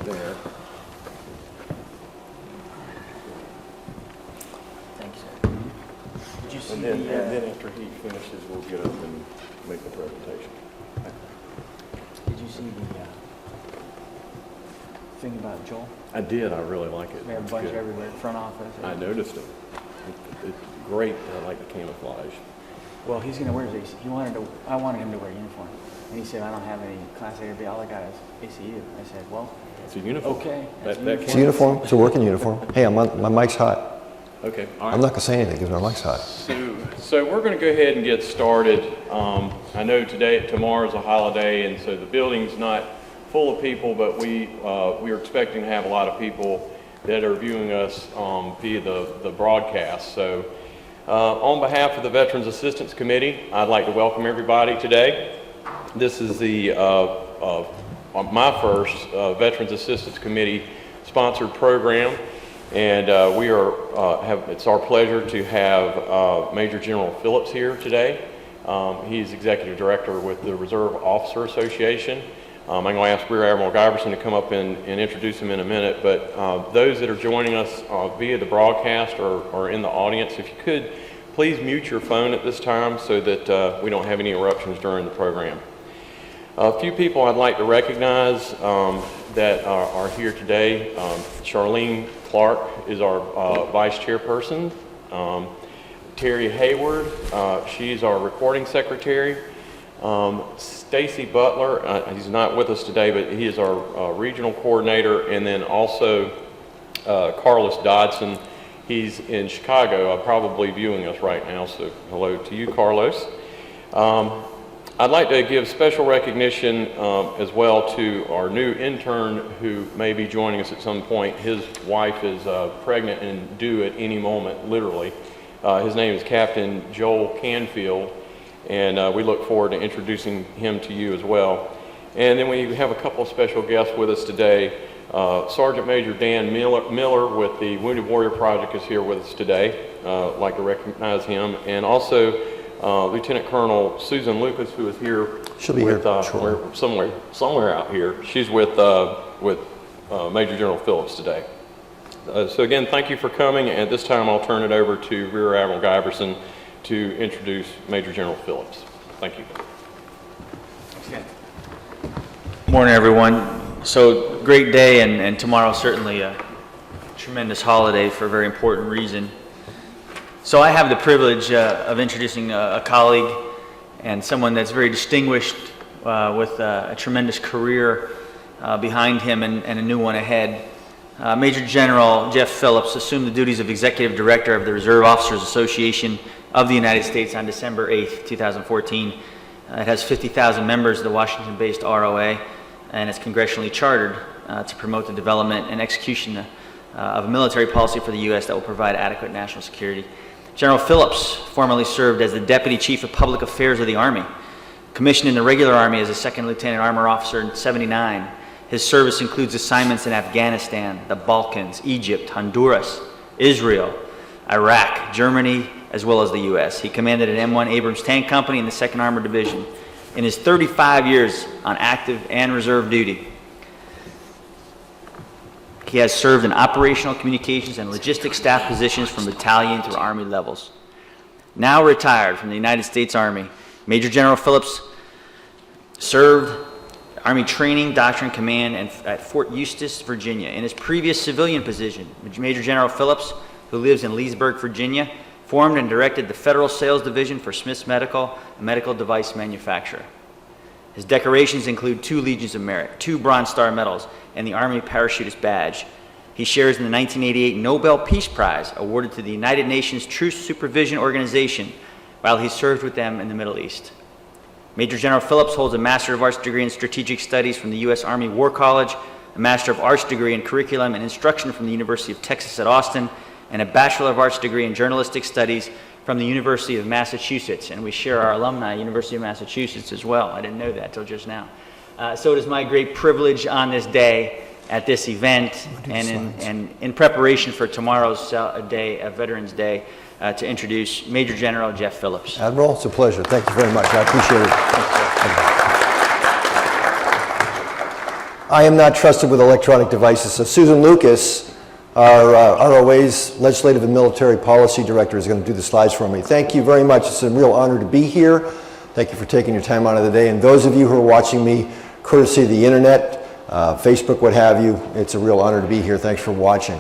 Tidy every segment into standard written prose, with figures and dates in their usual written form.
there. Thanks, sir. Did you see And then after he finishes, we'll get up and make the presentation. Did you see the thing about Joel? I did. I really like it. We have a It's bunch good. everywhere, front office. I noticed it. It's great. I like the camouflage. Well, he's going to wear his AC. I wanted him to wear a uniform. And he said, I don't have any Class A or B. All I got is ACU. I said, well, It's a uniform. okay. It's a uniform. It's a working uniform. Hey, my mic's hot. Okay. All right. I'm not going to say anything because my mic's hot. So we're going to go ahead and get started. I know tomorrow's a holiday, and so the building's not full of people, but we are expecting to have a lot of people that are viewing us via the broadcast. So on behalf of the Veterans Assistance Committee, I'd like to welcome everybody today. This is my first Veterans Assistance Committee sponsored program, and it's our pleasure to have Major General Phillips here today. He's Executive Director with the Reserve Officer Association. I'm going to ask Rear Admiral Giberson to come up and introduce him in a minute, but those that are joining us via the broadcast or in the audience, if you could, please mute your phone at this time so that we don't have any interruptions during the program. A few people I'd like to recognize that are here today. Charlene Clark is our Vice Chairperson. Terry Hayward, she's our Recording Secretary. Stacy Butler, he's not with us today, but he is our Regional Coordinator. And then also Carlos Dodson, he's in Chicago, probably viewing us right now, so hello to you, Carlos. I'd like to give special recognition as well to our new intern who may be joining us at some point. His wife is pregnant and due at any moment, literally. His name is Captain Joel Canfield, and we look forward to introducing him to you as well. And then we have a couple of special guests with us today. Sergeant Major Dan Miller with the Wounded Warrior Project is here with us today. I'd like to recognize him. And also Lieutenant Colonel Susan Lucas, who is here. She'll be here somewhere out here. She's with Major General Phillips today. So again, thank you for coming. At this time, I'll turn it over to Rear Admiral Giberson to introduce Major General Phillips. Thank you. Morning, everyone. So great day, and tomorrow certainly a tremendous holiday for a very important reason. So I have the privilege of introducing a colleague and someone that's very distinguished with a tremendous career behind him and a new one ahead. Major General Jeff Phillips assumed the duties of Executive Director of the Reserve Officers Association of the United States on December 8th, 2014. It has 50,000 members, the Washington-based ROA, and it's congressionally chartered to promote the development and execution of a military policy for the U.S. that will provide adequate national security. General Phillips formerly served as the Deputy Chief of Public Affairs of the Army, commissioned in the regular Army as a Second Lieutenant Armor Officer in '79. His service includes assignments in Afghanistan, the Balkans, Egypt, Honduras, Israel, Iraq, Germany, as well as the U.S. He commanded an M1 Abrams tank company in the 2nd Armored Division. In his 35 years on active and reserve duty, he has served in operational communications and logistics staff positions from battalion through Army levels. Now retired from the United States Army, Major General Phillips served Army Training, Doctrine Command at Fort Eustis, Virginia. In his previous civilian position, Major General Phillips, who lives in Leesburg, Virginia, formed and directed the Federal Sales Division for Smiths Medical, a medical device manufacturer. His decorations include 2 Legions of Merit, 2 Bronze Star Medals, and the Army Parachutist Badge. He shares in the 1988 Nobel Peace Prize awarded to the United Nations Truce Supervision Organization while he served with them in the Middle East. Major General Phillips holds a Master of Arts degree in Strategic Studies from the U.S. Army War College, a Master of Arts degree in Curriculum and Instruction from the University of Texas at Austin, and a Bachelor of Arts degree in Journalistic Studies from the University of Massachusetts. And we share our alumni, University of Massachusetts, as well. I didn't know that till just now. So it is my great privilege on this day at this event and in preparation for tomorrow's day, Veterans Day, to introduce Major General Jeff Phillips. Admiral, it's a pleasure. Thank you very much. I appreciate it. I am not trusted with electronic devices. So Susan Lucas, our ROA's Legislative and Military Policy Director, is going to do the slides for me. Thank you very much. It's a real honor to be here. Thank you for taking your time out of the day. And those of you who are watching me, courtesy of the internet, Facebook, what have you, it's a real honor to be here. Thanks for watching.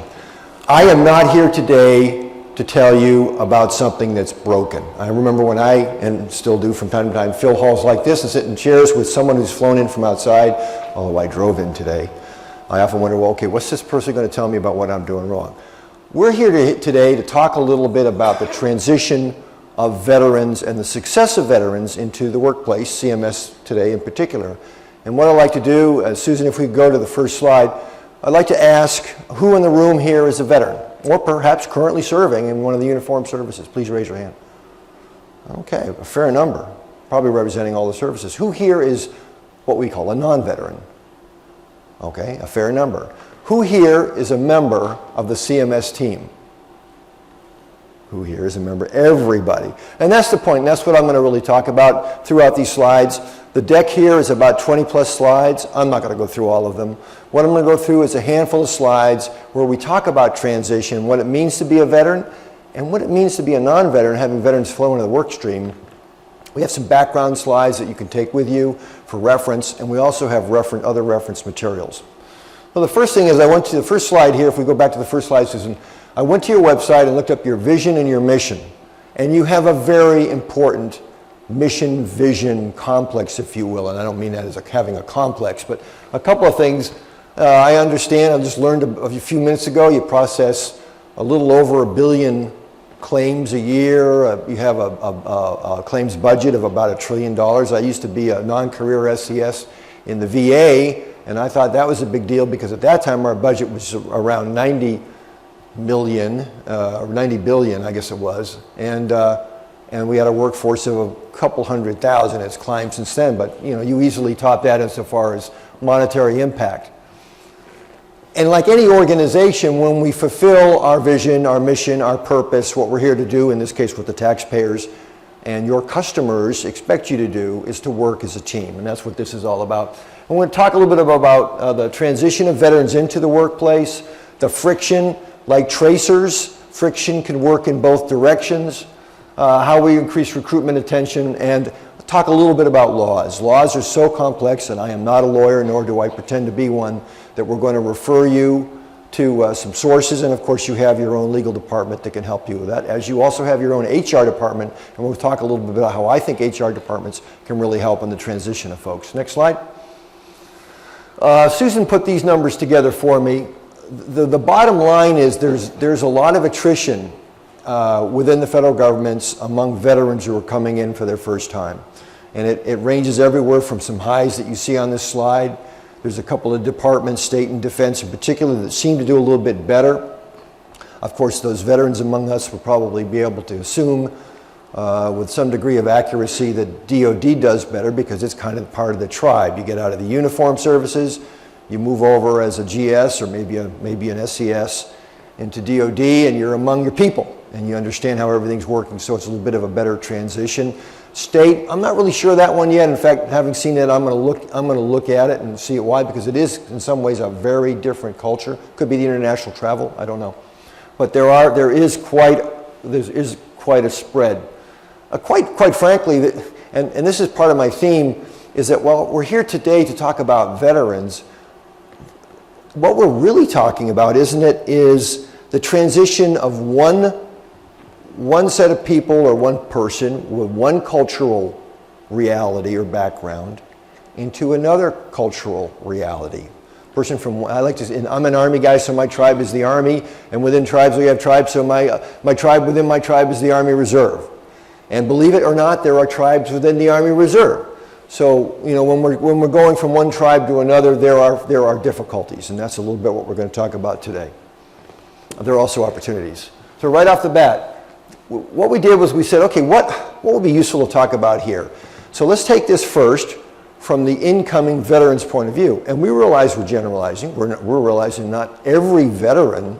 I am not here today to tell you about something that's broken. I remember when and still do from time to time, fill halls like this and sit in chairs with someone who's flown in from outside, although I drove in today. I often wonder, well, okay, what's this person going to tell me about what I'm doing wrong? We're here today to talk a little bit about the transition of veterans and the success of veterans into the workplace, CMS today in particular. And what I'd like to do, Susan, if we go to the first slide, I'd like to ask who in the room here is a veteran, or perhaps currently serving in one of the uniformed services. Please raise your hand. Okay, a fair number, probably representing all the services. Who here is what we call a non-veteran? Okay, a fair number. Who here is a member of the CMS team? Who here is a member? Everybody. And that's the point, and that's what I'm going to really talk about throughout these slides. The deck here is about 20 plus slides. I'm not going to go through all of them. What I'm going to go through is a handful of slides where we talk about transition, what it means to be a veteran, and what it means to be a non-veteran, having veterans flow into the work stream. We have some background slides that you can take with you for reference, and we also have other reference materials. Well, the first thing is I went to the first slide here. If we go back to the first slide, Susan, I went to your website and looked up your vision and your mission. And you have a very important mission, vision complex, if you will. And I don't mean that as having a complex, but a couple of things. I understand, I just learned a few minutes ago, you process a little over 1 billion claims a year. You have a claims budget of about $1 trillion. I used to be a non-career SCS in the VA, and I thought that was a big deal because at that time our budget was around 90 million, or 90 billion, I guess it was. And we had a workforce of a couple 100,000. It's climbed since then, but you easily top that insofar as monetary impact. And like any organization, when we fulfill our vision, our mission, our purpose, what we're here to do, in this case with the taxpayers and your customers expect you to do, is to work as a team. And that's what this is all about. I'm going to talk a little bit about the transition of veterans into the workplace, the friction, like tracers, friction can work in both directions, how we increase recruitment attention, and talk a little bit about laws. Laws are so complex, and I am not a lawyer, nor do I pretend to be one, that we're going to refer you to some sources, and of course you have your own legal department that can help you with that, as you also have your own HR department, and we'll talk a little bit about how I think HR departments can really help in the transition of folks. Next slide. Susan put these numbers together for me. The bottom line is there's a lot of attrition within the federal governments among veterans who are coming in for their first time. And it ranges everywhere from some highs that you see on this slide. There's a couple of departments, state and defense in particular, that seem to do a little bit better. Of course, those veterans among us will probably be able to assume with some degree of accuracy that DOD does better because it's kind of part of the tribe. You get out of the uniformed services, you move over as a GS or maybe an SCS into DOD, and you're among your people and you understand how everything's working, so it's a little bit of a better transition. State, I'm not really sure that one yet. In fact, having seen it, I'm going to look at it and see it. Why? Because it is in some ways a very different culture. Could be the international travel, I don't know. But there is quite a spread. Quite frankly, and this is part of my theme, is that while we're here today to talk about veterans, what we're really talking about, isn't it, is the transition of one set of people or one person with one cultural reality or background into another cultural reality. Person from, I'm an Army guy, so my tribe is the Army, and within tribes we have tribes, so my tribe within my tribe is the Army Reserve. And believe it or not, there are tribes within the Army Reserve. So, when we're going from one tribe to another, there are difficulties, and that's a little bit what we're going to talk about today. There are also opportunities. So right off the bat, what we did was we said, okay, what would be useful to talk about here? So let's take this first from the incoming veteran's point of view. And we realize we're generalizing. We're realizing not every veteran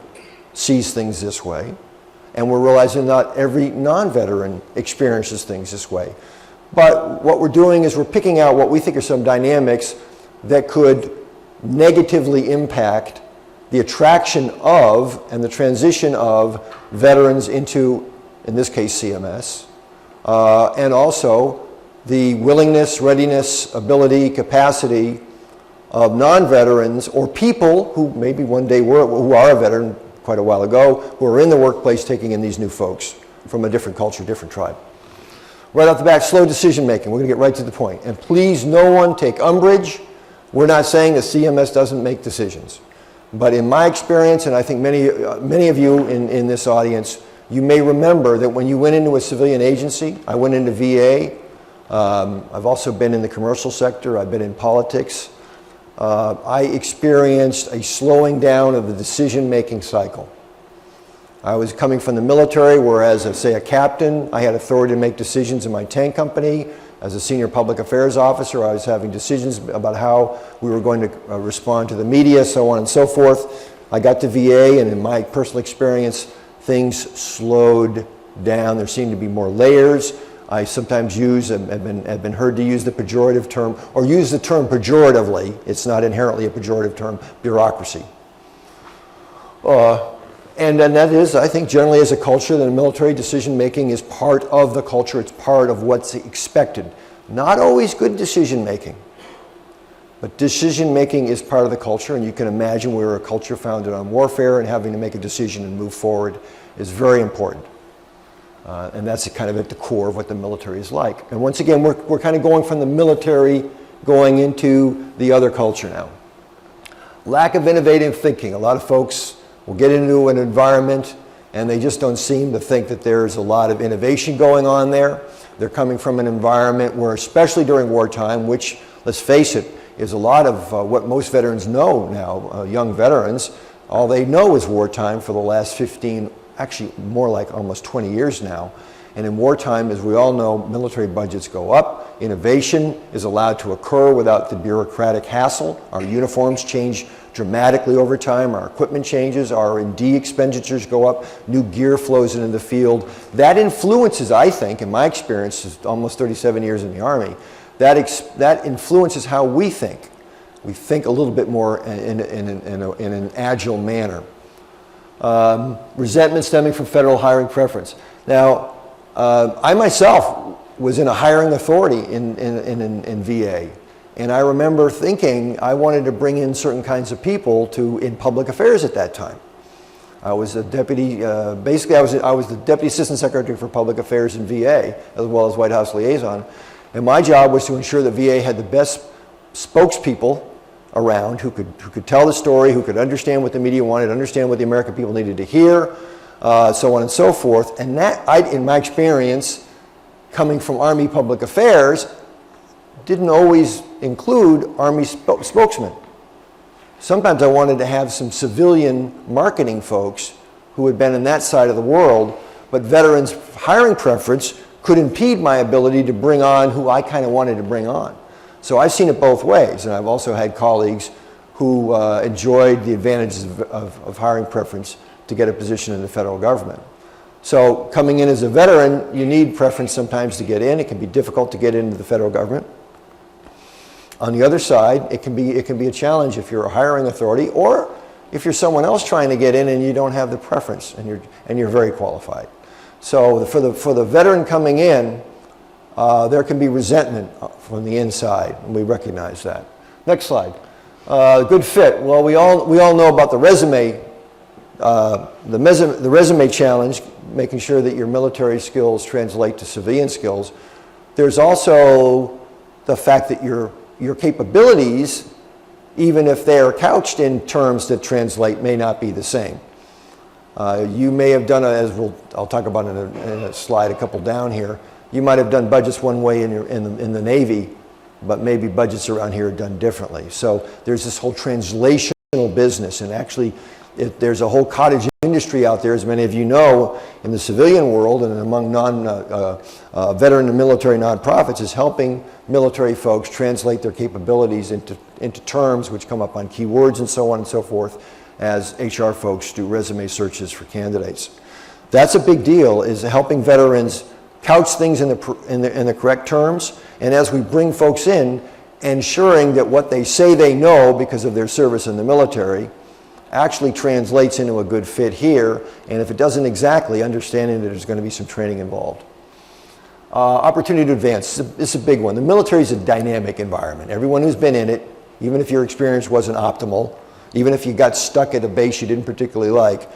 sees things this way. And we're realizing not every non-veteran experiences things this way. But what we're doing is we're picking out what we think are some dynamics that could negatively impact the attraction of and the transition of veterans into, in this case, CMS, and also the willingness, readiness, ability, capacity of non-veterans or people who maybe one day were, who are a veteran quite a while ago, who are in the workplace taking in these new folks from a different culture, different tribe. Right off the bat, slow decision making. We're going to get right to the point. And please, no one take umbrage. We're not saying that CMS doesn't make decisions. But in my experience, and I think many of you in this audience, you may remember that when you went into a civilian agency, I went into VA, I've also been in the commercial sector, I've been in politics, I experienced a slowing down of the decision-making cycle. I was coming from the military, whereas, say, a captain, I had authority to make decisions in my tank company. As a senior public affairs officer, I was having decisions about how we were going to respond to the media, so on and so forth. I got to VA, and in my personal experience, things slowed down. There seemed to be more layers. I sometimes have been heard to use the pejorative term, or use the term pejoratively. It's not inherently a pejorative term, bureaucracy. And that is, I think, generally as a culture, the military decision-making is part of the culture. It's part of what's expected. Not always good decision-making, but decision-making is part of the culture, and you can imagine we're a culture founded on warfare, and having to make a decision and move forward is very important. And that's kind of at the core of what the military is like. And once again, we're kind of going from the military going into the other culture now. Lack of innovative thinking. A lot of folks will get into an environment and they just don't seem to think that there's a lot of innovation going on there. They're coming from an environment where, especially during wartime, which, let's face it, is a lot of what most veterans know now, young veterans, all they know is wartime for the last 15, actually more like almost 20 years now. And in wartime, as we all know, military budgets go up, innovation is allowed to occur without the bureaucratic hassle. Our uniforms change dramatically over time, our equipment changes, our R&D expenditures go up, new gear flows into the field. That influences, I think, in my experience, almost 37 years in the Army, that influences how we think. We think a little bit more in an agile manner. Resentment stemming from federal hiring preference. Now, I myself was in a hiring authority in VA. And I remember thinking I wanted to bring in certain kinds of people in public affairs at that time. I was a deputy, basically I was the Deputy Assistant Secretary for Public Affairs in VA, as well as White House liaison. And my job was to ensure that VA had the best spokespeople around who could tell the story, who could understand what the media wanted, understand what the American people needed to hear, so on and so forth. And that, in my experience, coming from Army Public Affairs, didn't always include Army spokesmen. Sometimes I wanted to have some civilian marketing folks who had been in that side of the world, but veterans' hiring preference could impede my ability to bring on who I kind of wanted to bring on. So I've seen it both ways, and I've also had colleagues who enjoyed the advantages of hiring preference to get a position in the federal government. So coming in as a veteran, you need preference sometimes to get in. It can be difficult to get into the federal government. On the other side, it can be a challenge if you're a hiring authority, or if you're someone else trying to get in and you don't have the preference and you're very qualified. So for the veteran coming in, there can be resentment from the inside, and we recognize that. Next slide. Good fit. Well, we all know about the resume, the resume challenge, making sure that your military skills translate to civilian skills. There's also the fact that your capabilities, even if they are couched in terms that translate, may not be the same. You may have done, I'll talk about in a slide a couple down here, you might have done budgets one way in the Navy, but maybe budgets around here are done differently. So there's this whole translational business, and actually there's a whole cottage industry out there, as many of you know, in the civilian world and among veteran and military nonprofits, is helping military folks translate their capabilities into terms which come up on keywords and so on and so forth, as HR folks do resume searches for candidates. That's a big deal, is helping veterans couch things in the correct terms, and as we bring folks in, ensuring that what they say they know because of their service in the military actually translates into a good fit here, and if it doesn't exactly, understanding that there's going to be some training involved. Opportunity to advance, this is a big one. The military is a dynamic environment. Everyone who's been in it, even if your experience wasn't optimal, even if you got stuck at a base you didn't particularly like,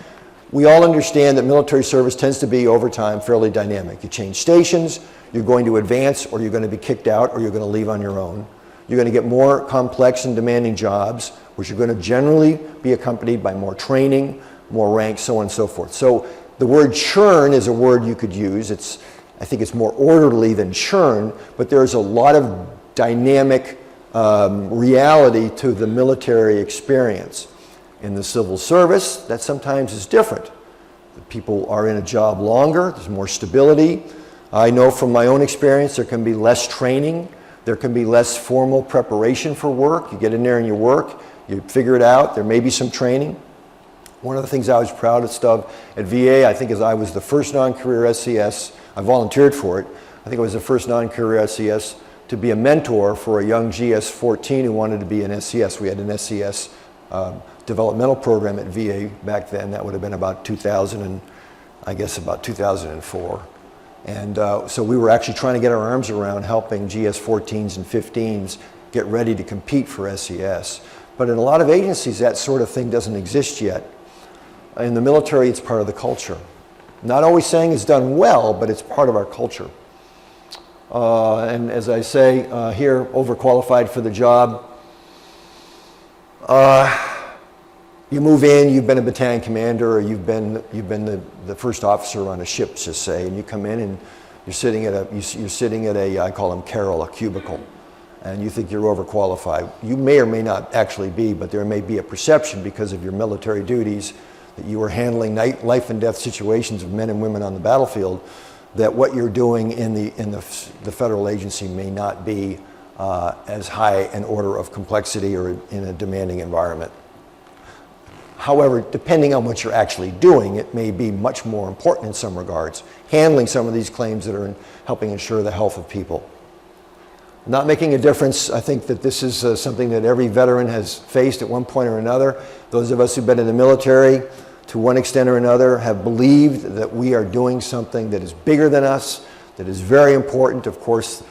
we all understand that military service tends to be, over time, fairly dynamic. You change stations, you're going to advance, or you're going to be kicked out, or you're going to leave on your own. You're going to get more complex and demanding jobs, which are going to generally be accompanied by more training, more ranks, so on and so forth. So the word churn is a word you could use. I think it's more orderly than churn, but there's a lot of dynamic reality to the military experience. In the civil service, that sometimes is different. The people are in a job longer, there's more stability. I know from my own experience there can be less training, there can be less formal preparation for work. You get in there and you work, you figure it out, there may be some training. One of the things I was proudest of at VA, I think, is I was the first non-career SCS, I volunteered for it, I think I was the first non-career SCS to be a mentor for a young GS-14 who wanted to be an SCS. We had an SCS developmental program at VA back then. That would have been about 2000 and I guess about 2004. And so we were actually trying to get our arms around helping GS-14s and 15s get ready to compete for SCS. But in a lot of agencies, that sort of thing doesn't exist yet. In the military, it's part of the culture. Not always saying it's done well, but it's part of our culture. And as I say here, overqualified for the job. You move in, you've been a battalion commander, or you've been the first officer on a ship, just say, and you come in and you're sitting at a I call them Carol, a cubicle, and you think you're overqualified. You may or may not actually be, but there may be a perception because of your military duties that you are handling life and death situations of men and women on the battlefield, that what you're doing in the federal agency may not be as high an order of complexity or in a demanding environment. However, depending on what you're actually doing, it may be much more important in some regards, handling some of these claims that are helping ensure the health of people. Not making a difference, I think that this is something that every veteran has faced at one point or another. Those of us who've been in the military, to one extent or another, have believed that we are doing something that is bigger than us, that is very important. Of course,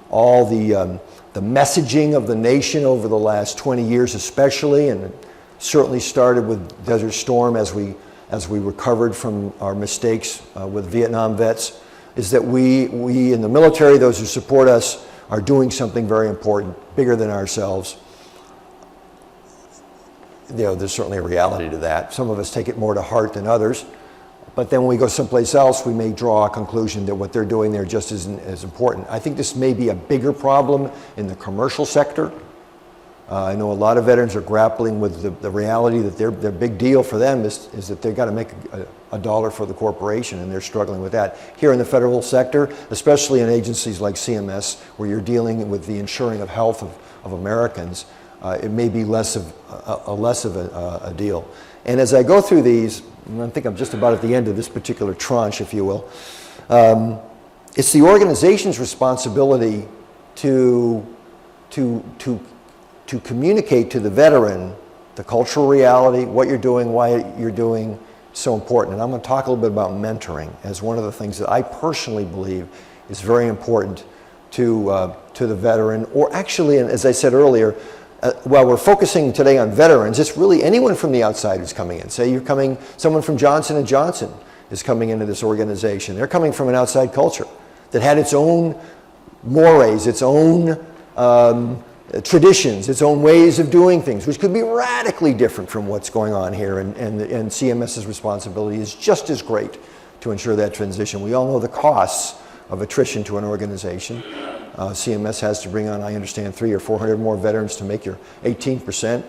all the messaging of the nation over the last 20 years especially, and it certainly started with Desert Storm as we recovered from our mistakes with Vietnam vets, is that we in the military, those who support us, are doing something very important, bigger than ourselves. You know, there's certainly a reality to that. Some of us take it more to heart than others, but then when we go someplace else, we may draw a conclusion that what they're doing there just isn't as important. I think this may be a bigger problem in the commercial sector. I know a lot of veterans are grappling with the reality that their big deal for them is that they've got to make a dollar for the corporation, and they're struggling with that. Here in the federal sector, especially in agencies like CMS, where you're dealing with the ensuring of health of Americans, it may be less of a deal. And as I go through these, and I think I'm just about at the end of this particular tranche, if you will, it's the organization's responsibility to communicate to the veteran the cultural reality, what you're doing, why you're doing, so important. And I'm going to talk a little bit about mentoring as one of the things that I personally believe is very important to the veteran, or actually, and as I said earlier, while we're focusing today on veterans, it's really anyone from the outside who's coming in. Say someone from Johnson & Johnson is coming into this organization. They're coming from an outside culture that had its own mores, its own traditions, its own ways of doing things, which could be radically different from what's going on here. And CMS's responsibility is just as great to ensure that transition. We all know the costs of attrition to an organization. CMS has to bring on, I understand, 300 or 400 more veterans to make your 18%,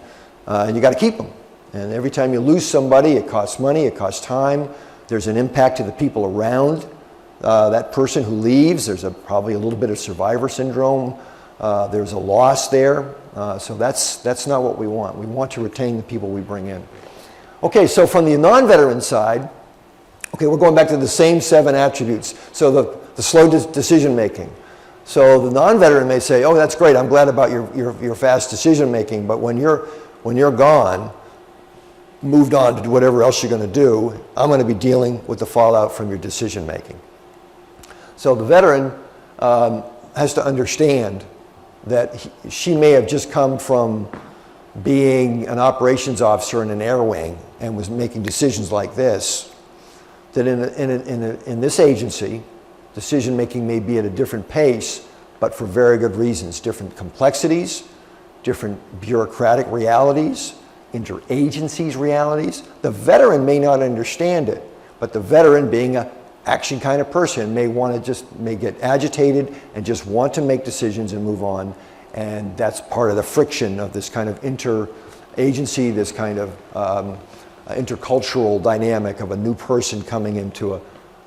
and you got to keep them. And every time you lose somebody, it costs money, it costs time. There's an impact to the people around that person who leaves. There's probably a little bit of survivor syndrome. There's a loss there. So that's not what we want. We want to retain the people we bring in. Okay, so from the non-veteran side, okay, we're going back to the same 7 attributes. So the slow decision making, So the non-veteran may say, oh, that's great, I'm glad about your fast decision making, but when you're gone, moved on to do whatever else you're going to do, I'm going to be dealing with the fallout from your decision making. So the veteran has to understand that she may have just come from being an operations officer in an air wing and was making decisions like this, that in this agency, decision making may be at a different pace, but for very good reasons, different complexities, different bureaucratic realities, interagencies realities. The veteran may not understand it, but the veteran, being an action kind of person, may get agitated and just want to make decisions and move on. And that's part of the friction of this kind of interagency, this kind of intercultural dynamic of a new person coming into a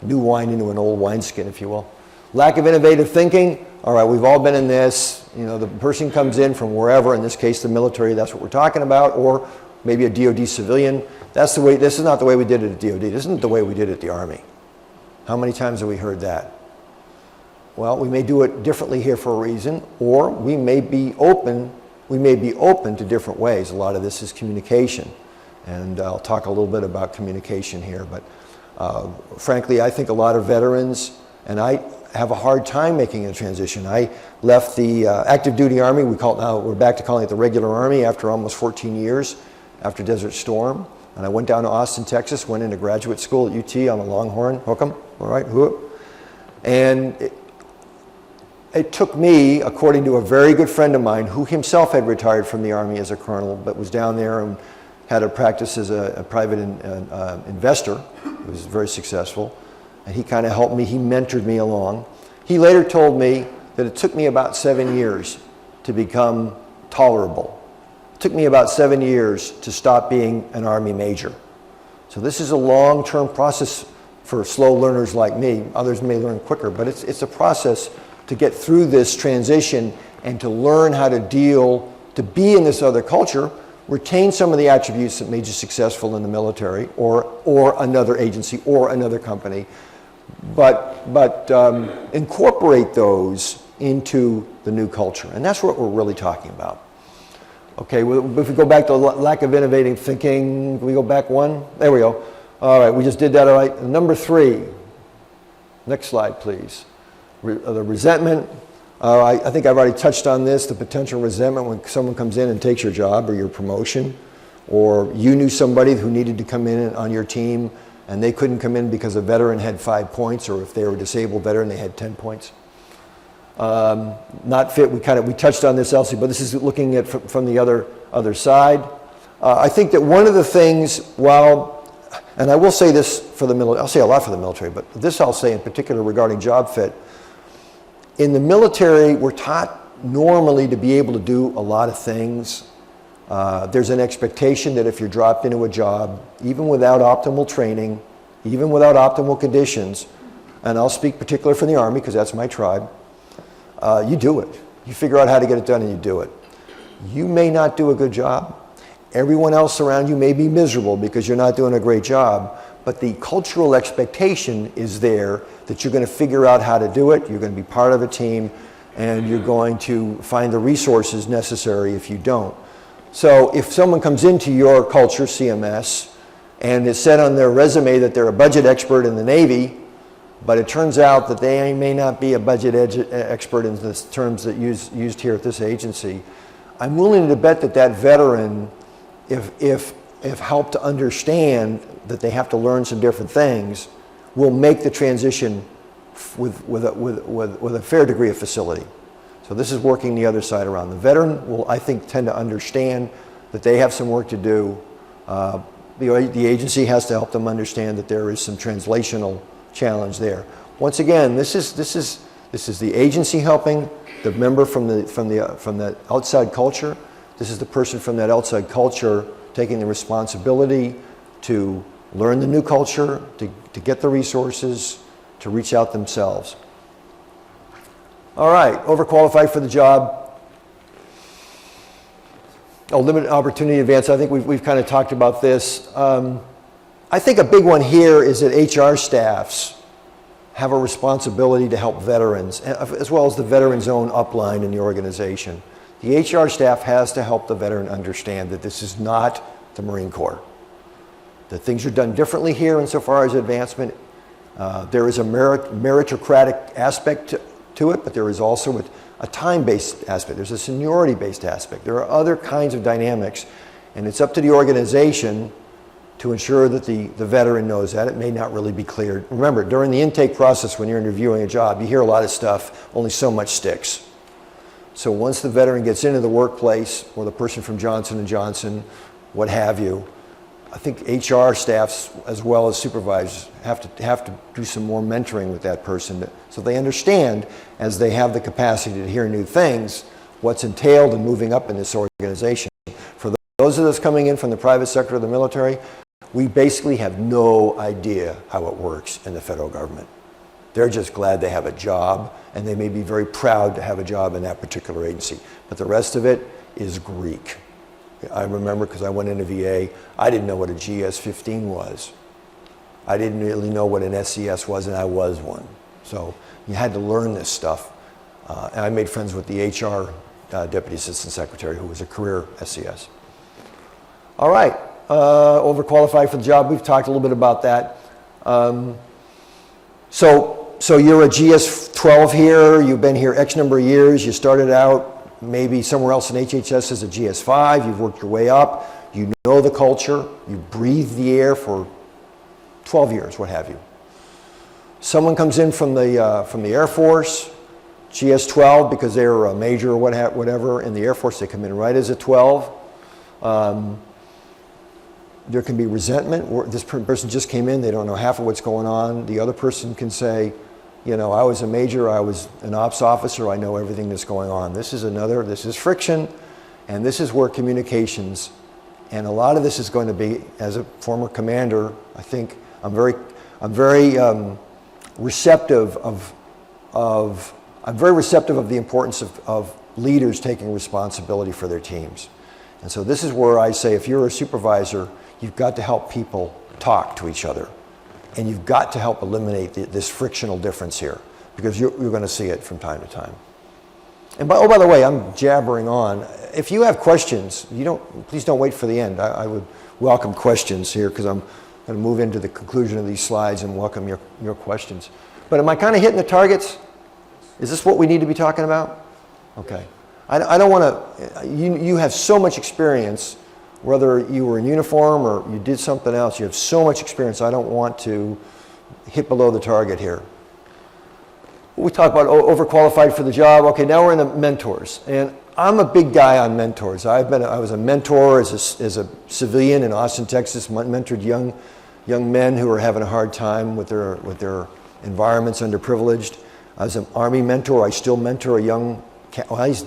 new wine into an old wineskin, if you will. Lack of innovative thinking. All right, we've all been in this. You know, the person comes in from wherever, in this case the military, that's what we're talking about, or maybe a DOD civilian. That's the way, this is not the way we did it at DOD. This isn't the way we did it at the Army. How many times have we heard that? Well, we may do it differently here for a reason, or we may be open to different ways. A lot of this is communication, and I'll talk a little bit about communication here, but frankly, I think a lot of veterans, and I have a hard time making a transition. I left the active duty Army, we're back to calling it the regular Army after almost 14 years, after Desert Storm, and I went down to Austin, Texas, went into graduate school at UT on a Longhorn, hook 'em, all right, whoop. And it took me, according to a very good friend of mine who himself had retired from the Army as a colonel, but was down there and had a practice as a private investor. He was very successful. And he kind of helped me, he mentored me along. He later told me that it took me about 7 years to become tolerable. It took me about 7 years to stop being an Army major. So this is a long-term process for slow learners like me. Others may learn quicker, but it's a process to get through this transition and to learn how to deal, to be in this other culture, retain some of the attributes that made you successful in the military or another agency or another company, but incorporate those into the new culture. And that's what we're really talking about. Okay, well, if we go back to lack of innovative thinking, can we go back one? There we go. All right, we just did that all right. Number 3. Next slide, please. The resentment. I think I've already touched on this, the potential resentment when someone comes in and takes your job or your promotion, or you knew somebody who needed to come in on your team and they couldn't come in because a veteran had 5 points, or if they were a disabled veteran, they had 10 points. Not fit, we touched on this, Elsie, but this is looking at from the other side. I think that one of the things, and I will say this for the military, I'll say a lot for the military, but this I'll say in particular regarding job fit. In the military, we're taught normally to be able to do a lot of things. There's an expectation that if you're dropped into a job, even without optimal training, even without optimal conditions, and I'll speak particularly for the Army because that's my tribe, you do it. You figure out how to get it done and you do it. You may not do a good job. Everyone else around you may be miserable because you're not doing a great job, but the cultural expectation is there that you're going to figure out how to do it, you're going to be part of a team, and you're going to find the resources necessary if you don't. So if someone comes into your culture, CMS, and it's said on their resume that they're a budget expert in the Navy, but it turns out that they may not be a budget expert in the terms that used here at this agency, I'm willing to bet that veteran, if helped to understand that they have to learn some different things, will make the transition with a fair degree of facility. So this is working the other side around. The veteran will, I think, tend to understand that they have some work to do. The agency has to help them understand that there is some translational challenge there. Once again, this is the agency helping the member from the outside culture. This is the person from that outside culture taking the responsibility to learn the new culture, to get the resources, to reach out themselves. All right, overqualified for the job. Limited opportunity advance. I think we've kind of talked about this. I think a big one here is that HR staffs have a responsibility to help veterans, as well as the veteran's own upline in the organization. The HR staff has to help the veteran understand that this is not the Marine Corps. That things are done differently here insofar as advancement. There is a meritocratic aspect to it, but there is also a time-based aspect. There's a seniority-based aspect. There are other kinds of dynamics, and it's up to the organization to ensure that the veteran knows that. It may not really be clear. Remember, during the intake process when you're interviewing a job, you hear a lot of stuff, only so much sticks. So once the veteran gets into the workplace, or the person from Johnson & Johnson, what have you, I think HR staffs as well as supervisors have to do some more mentoring with that person so they understand, as they have the capacity to hear new things, what's entailed in moving up in this organization. For those of us coming in from the private sector of the military, we basically have no idea how it works in the federal government. They're just glad they have a job, and they may be very proud to have a job in that particular agency. But the rest of it is Greek. I remember, because I went into VA, I didn't know what a GS-15 was. I didn't really know what an SES was, and I was one. So you had to learn this stuff. And I made friends with the HR Deputy Assistant Secretary, who was a career SES. All right, overqualified for the job. We've talked a little bit about that. So you're a GS-12 here. You've been here X number of years. You started out maybe somewhere else in HHS as a GS-5. You've worked your way up. You know the culture. You breathe the air for 12 years, what have you. Someone comes in from the Air Force, GS-12, because they're a major or whatever in the Air Force. They come in right as a 12. There can be resentment. This person just came in, they don't know half of what's going on. The other person can say, you know, I was a major, I was an ops officer, I know everything that's going on. This is friction, and this is where communications, and a lot of this is going to be, as a former commander, I think I'm very receptive of the importance of leaders taking responsibility for their teams. And so this is where I say, if you're a supervisor, you've got to help people talk to each other. And you've got to help eliminate this frictional difference here, because you're going to see it from time to time. And by the way, I'm jabbering on. If you have questions, please don't wait for the end. I would welcome questions here, because I'm going to move into the conclusion of these slides and welcome your questions. But am I kind of hitting the targets? Is this what we need to be talking about? Okay. I don't want to, you have so much experience, whether you were in uniform or you did something else, you have so much experience, I don't want to hit below the target here. We talk about overqualified for the job. Okay, now we're in the mentors. And I'm a big guy on mentors. I was a mentor as a civilian in Austin, Texas, mentored young men who were having a hard time with their environments, underprivileged. I was an Army mentor. I still mentor he's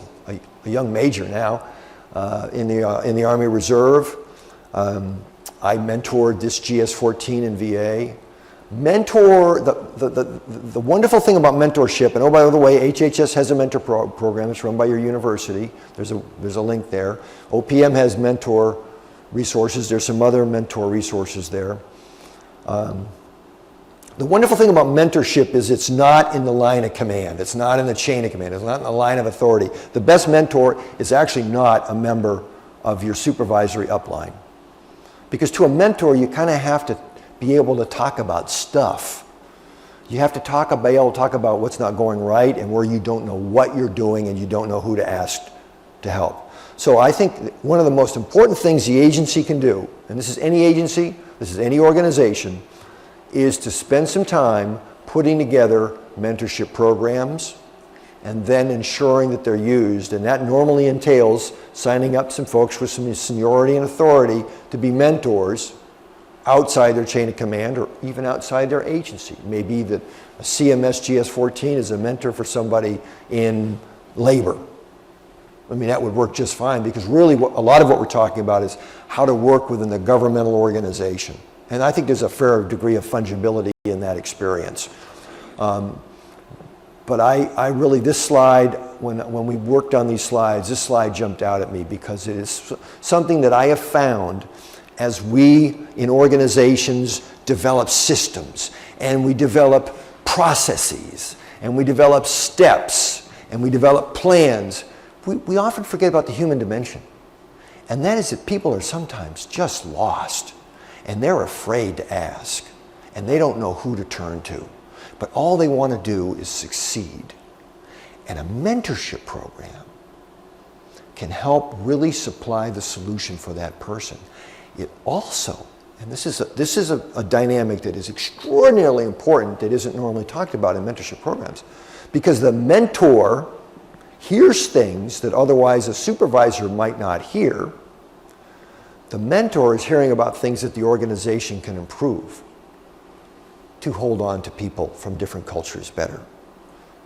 a young major now in the Army Reserve. I mentored this GS-14 in VA. The wonderful thing about mentorship, and oh, by the way, HHS has a mentor program. It's run by your university. There's a link there. OPM has mentor resources. There's some other mentor resources there. The wonderful thing about mentorship is it's not in the line of command. It's not in the chain of command. It's not in the line of authority. The best mentor is actually not a member of your supervisory upline. Because to a mentor, you kind of have to be able to talk about stuff. You have to be able to talk about what's not going right and where you don't know what you're doing and you don't know who to ask to help. So I think one of the most important things the agency can do, and this is any agency, this is any organization, is to spend some time putting together mentorship programs and then ensuring that they're used. And that normally entails signing up some folks with some seniority and authority to be mentors outside their chain of command or even outside their agency. Maybe that a CMS GS-14 is a mentor for somebody in labor. I mean, that would work just fine, because really a lot of what we're talking about is how to work within the governmental organization. And I think there's a fair degree of fungibility in that experience. But I really, this slide, when we worked on these slides, this slide jumped out at me because it is something that I have found as we in organizations develop systems and we develop processes, and we develop steps, and we develop plans, we often forget about the human dimension. And that is that people are sometimes just lost, and they're afraid to ask, and they don't know who to turn to. But all they want to do is succeed. And a mentorship program can help really supply the solution for that person. It also, and this is a dynamic that is extraordinarily important that isn't normally talked about in mentorship programs, because the mentor hears things that otherwise a supervisor might not hear. The mentor is hearing about things that the organization can improve to hold on to people from different cultures better,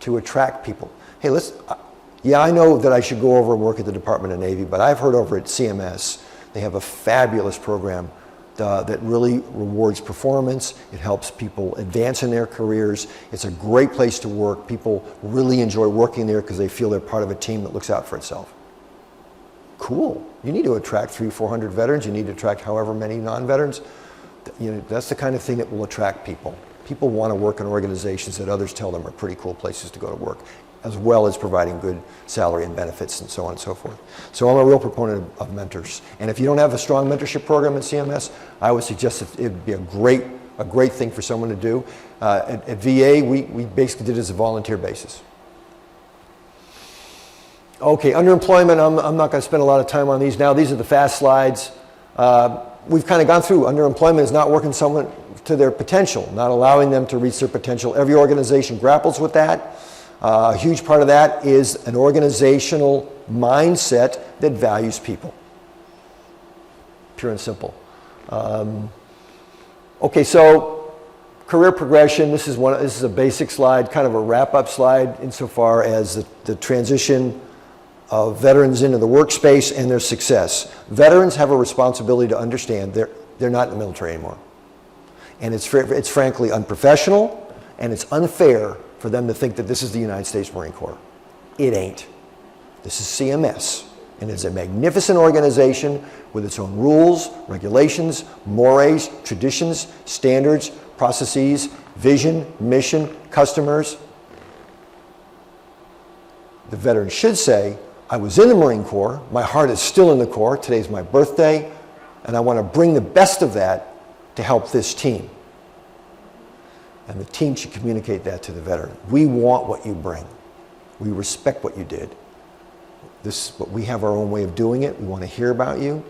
to attract people. Hey, yeah, I know that I should go over and work at the Department of Navy, but I've heard over at CMS, they have a fabulous program that really rewards performance. It helps people advance in their careers. It's a great place to work. People really enjoy working there because they feel they're part of a team that looks out for itself. Cool. You need to attract 300-400 veterans. You need to attract however many non-veterans. You know, that's the kind of thing that will attract people. People want to work in organizations that others tell them are pretty cool places to go to work, as well as providing good salary and benefits and so on and so forth. So I'm a real proponent of mentors. And if you don't have a strong mentorship program at CMS, I would suggest that it would be a great thing for someone to do. At VA, we basically did it as a volunteer basis. Okay, underemployment, I'm not going to spend a lot of time on these now. These are the fast slides. We've kind of gone through underemployment is not working someone to their potential, not allowing them to reach their potential. Every organization grapples with that. A huge part of that is an organizational mindset that values people. Pure and simple. Okay, so career progression. This is a basic slide, kind of a wrap-up slide insofar as the transition of veterans into the workspace and their success. Veterans have a responsibility to understand they're not in the military anymore. And it's frankly unprofessional, and it's unfair for them to think that this is the United States Marine Corps. It ain't. This is CMS, and it's a magnificent organization with its own rules, regulations, mores, traditions, standards, processes, vision, mission, customers. The veteran should say, I was in the Marine Corps, my heart is still in the Corps, today's my birthday, and I want to bring the best of that to help this team. And the team should communicate that to the veteran. We want what you bring. We respect what you did. But we have our own way of doing it. We want to hear about you.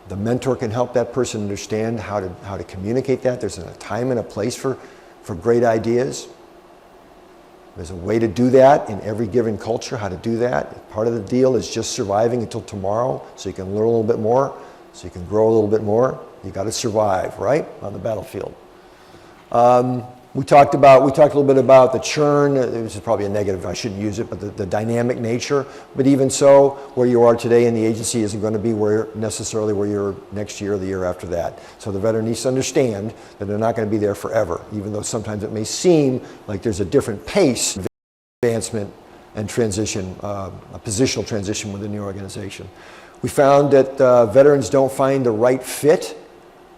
The mentor can help that person understand how to communicate that. There's a time and a place for great ideas. There's a way to do that in every given culture, how to do that. Part of the deal is just surviving until tomorrow so you can learn a little bit more, so you can grow a little bit more. You got to survive, right, on the battlefield. We talked a little bit about the churn. This is probably a negative, I shouldn't use it, but the dynamic nature. But even so, where you are today in the agency isn't going to be necessarily where you're next year or the year after that. So the veteran needs to understand that they're not going to be there forever, even though sometimes it may seem like there's a different pace of advancement and transition, a positional transition within the organization. We found that veterans don't find the right fit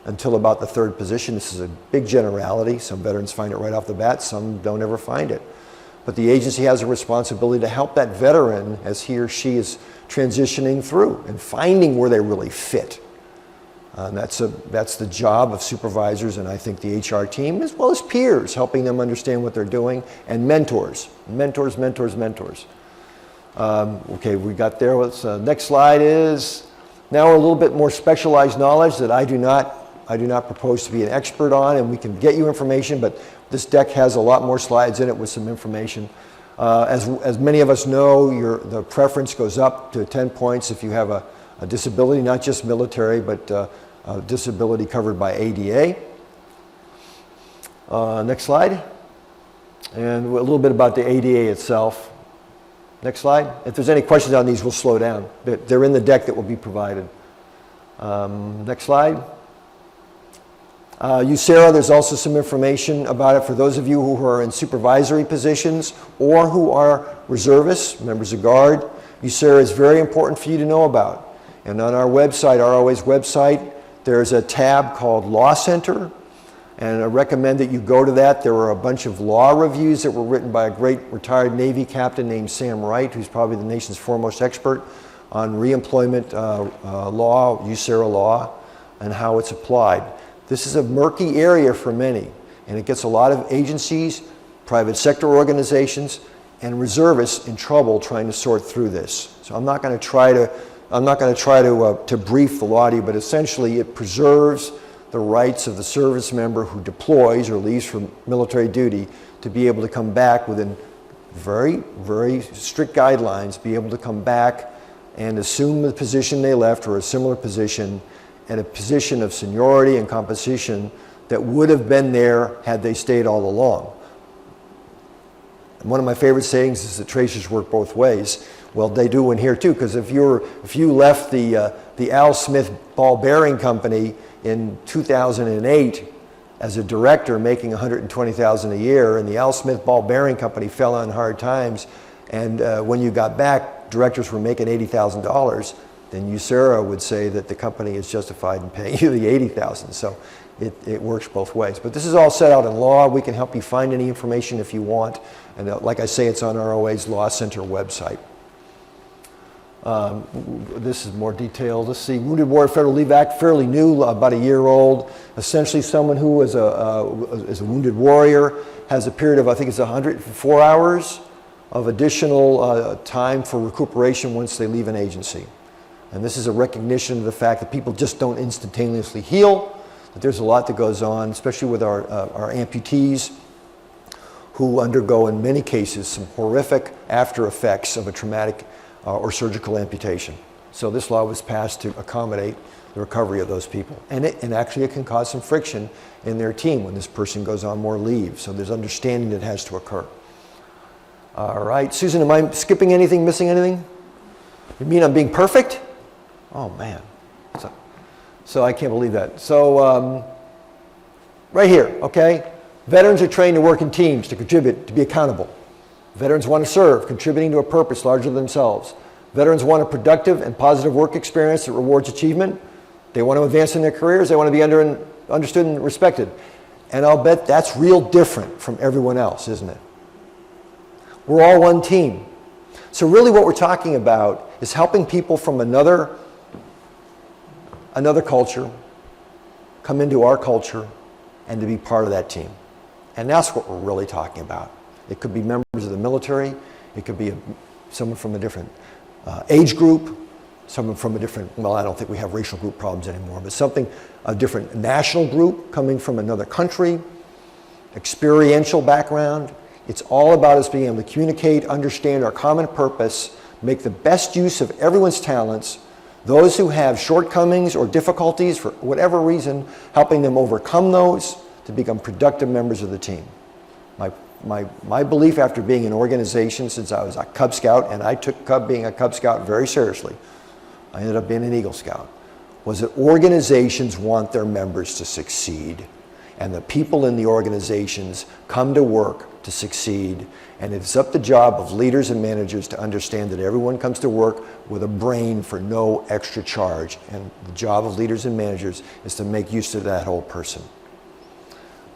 until about the third position. This is a big generality. Some veterans find it right off the bat, some don't ever find it. But the agency has a responsibility to help that veteran as he or she is transitioning through and finding where they really fit. That's the job of supervisors and I think the HR team, as well as peers, helping them understand what they're doing, and mentors. Okay, we got there. Next slide is now a little bit more specialized knowledge that I do not propose to be an expert on, and we can get you information, but this deck has a lot more slides in it with some information. As many of us know, the preference goes up to 10 points if you have a disability, not just military, but a disability covered by ADA. Next slide. And a little bit about the ADA itself. Next slide. If there's any questions on these, we'll slow down. They're in the deck that will be provided. Next slide. USERRA, there's also some information about it for those of you who are in supervisory positions or who are reservists, members of Guard. USERRA is very important for you to know about. And on our website, ROA's website, there's a tab called Law Center. And I recommend that you go to that. There were a bunch of law reviews that were written by a great retired Navy captain named Sam Wright, who's probably the nation's foremost expert on reemployment law, USERRA law, and how it's applied. This is a murky area for many, and it gets a lot of agencies, private sector organizations, and reservists in trouble trying to sort through this. So I'm not going to try to brief the law to you, but essentially it preserves the rights of the service member who deploys or leaves for military duty to be able to come back within very, very strict guidelines, be able to come back and assume the position they left or a similar position, and a position of seniority and composition that would have been there had they stayed all along. And one of my favorite sayings is that tracers work both ways. Well, they do in here too, because if you left the Al Smith Ball Bearing Company in 2008 as a director making $120,000 a year, and the Al Smith Ball Bearing Company fell on hard times, and when you got back, directors were making $80,000, then USERRA would say that the company is justified in paying you the $80,000. So it works both ways. But this is all set out in law. We can help you find any information if you want. And like I say, it's on ROA's Law Center website. This is more detailed. Let's see, Wounded Warrior Federal Leave Act, fairly new, about a year old. Essentially, someone who is a wounded warrior has a period of, I think it's 104 hours of additional time for recuperation once they leave an agency. And this is a recognition of the fact that people just don't instantaneously heal, that there's a lot that goes on, especially with our amputees, who undergo, in many cases, some horrific after effects of a traumatic or surgical amputation. So this law was passed to accommodate the recovery of those people. And actually it can cause some friction in their team when this person goes on more leave. So there's understanding that has to occur. All right, Susan, am I skipping anything, missing anything? You mean I'm being perfect? Oh man, so I can't believe that. So right here, okay? Veterans are trained to work in teams, to contribute, to be accountable. Veterans want to serve, contributing to a purpose larger than themselves. Veterans want a productive and positive work experience that rewards achievement. They want to advance in their careers. They want to be understood and respected. And I'll bet that's real different from everyone else, isn't it? We're all one team. So really what we're talking about is helping people from another culture come into our culture and to be part of that team. And that's what we're really talking about. It could be members of the military. It could be someone from a different age group, someone from a different, well, I don't think we have racial group problems anymore, but a different national group coming from another country, experiential background. It's all about us being able to communicate, understand our common purpose, make the best use of everyone's talents, those who have shortcomings or difficulties for whatever reason, helping them overcome those to become productive members of the team. My belief after being in organization since I was a Cub Scout, and I took being a Cub Scout very seriously, I ended up being an Eagle Scout, was that organizations want their members to succeed. And the people in the organizations come to work to succeed. And it's up the job of leaders and managers to understand that everyone comes to work with a brain for no extra charge. And the job of leaders and managers is to make use of that whole person.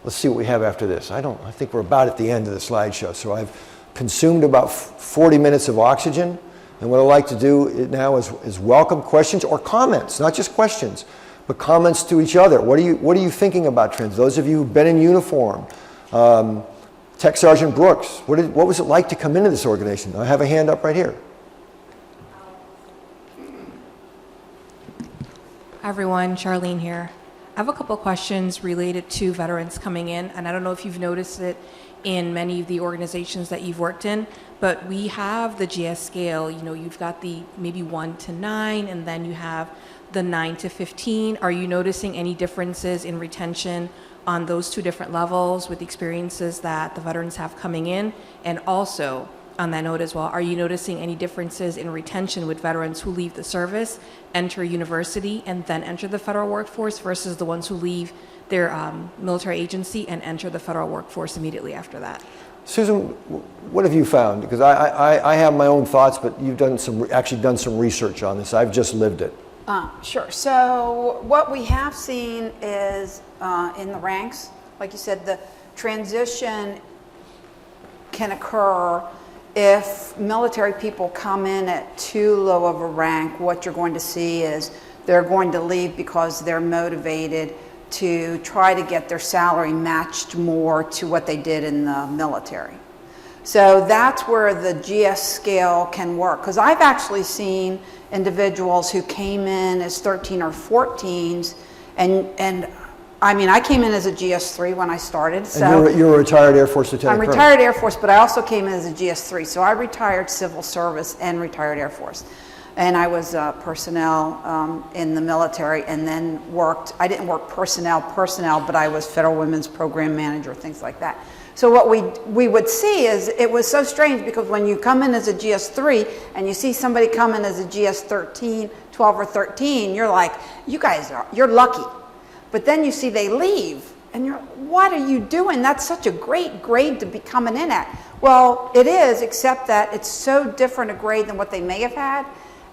Let's see what we have after this. I think we're about at the end of the slideshow. So I've consumed about 40 minutes of oxygen. And what I'd like to do now is welcome questions or comments, not just questions, but comments to each other. What are you thinking about trends? Those of you who've been in uniform, Tech Sergeant Brooks, what was it like to come into this organization? I have a hand up right here. Hi everyone, Charlene here. I have a couple questions related to veterans coming in, and I don't know if you've noticed it in many of the organizations that you've worked in, but we have the GS scale. You know, you've got the maybe 1 to 9, and then you have the 9 to 15. Are you noticing any differences in retention on those two different levels with the experiences that the veterans have coming in? And also, on that note as well, are you noticing any differences in retention with veterans who leave the service, enter university, and then enter the federal workforce versus the ones who leave their military agency and enter the federal workforce immediately after that? Susan, what have you found? Because I have my own thoughts, but you've actually done some research on this. I've just lived it. Sure. So what we have seen is in the ranks, like you said, the transition can occur if military people come in at too low of a rank. What you're going to see is they're going to leave because they're motivated to try to get their salary matched more to what they did in the military. So that's where the GS scale can work, because I've actually seen individuals who came in as 13 or 14s, and I mean, I came in as a GS3 when I started. So and you're a retired Air Force lieutenant I'm colonel. retired Air Force, but I also came in as a GS3. So I retired civil service and retired Air Force. And I was personnel in the military, and then worked, I didn't work personnel, but I was Federal Women's Program Manager, things like that. So what we would see is, it was so strange, because when you come in as a GS3 and you see somebody come in as a GS 12 or 13, you're like, you're lucky. But then you see they leave, and you're, what are you doing? That's such a great grade to be coming in at. Well, it is, except that it's so different a grade than what they may have had.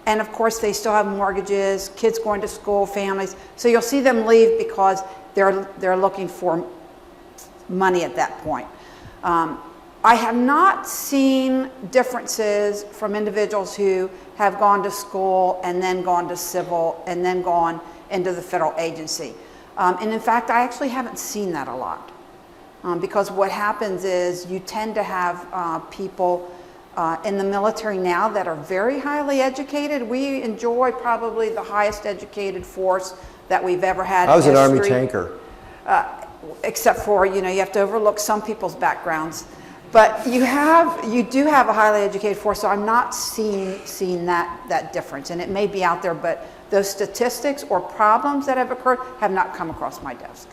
And of course, they still have mortgages, kids going to school, families. So you'll see them leave because they're looking for money at that point. I have not seen differences from individuals who have gone to school and then gone to civil and then gone into the federal agency. And in fact, I actually haven't seen that a lot. Because what happens is you tend to have people in the military now that are very highly educated. We enjoy probably the highest educated force that we've ever had. I was in an Army history. tanker. Except for, you have to overlook some people's backgrounds. But you do have a highly educated force, so I'm not seeing that difference. And it may be out there, but those statistics or problems that have occurred have not come across my desk.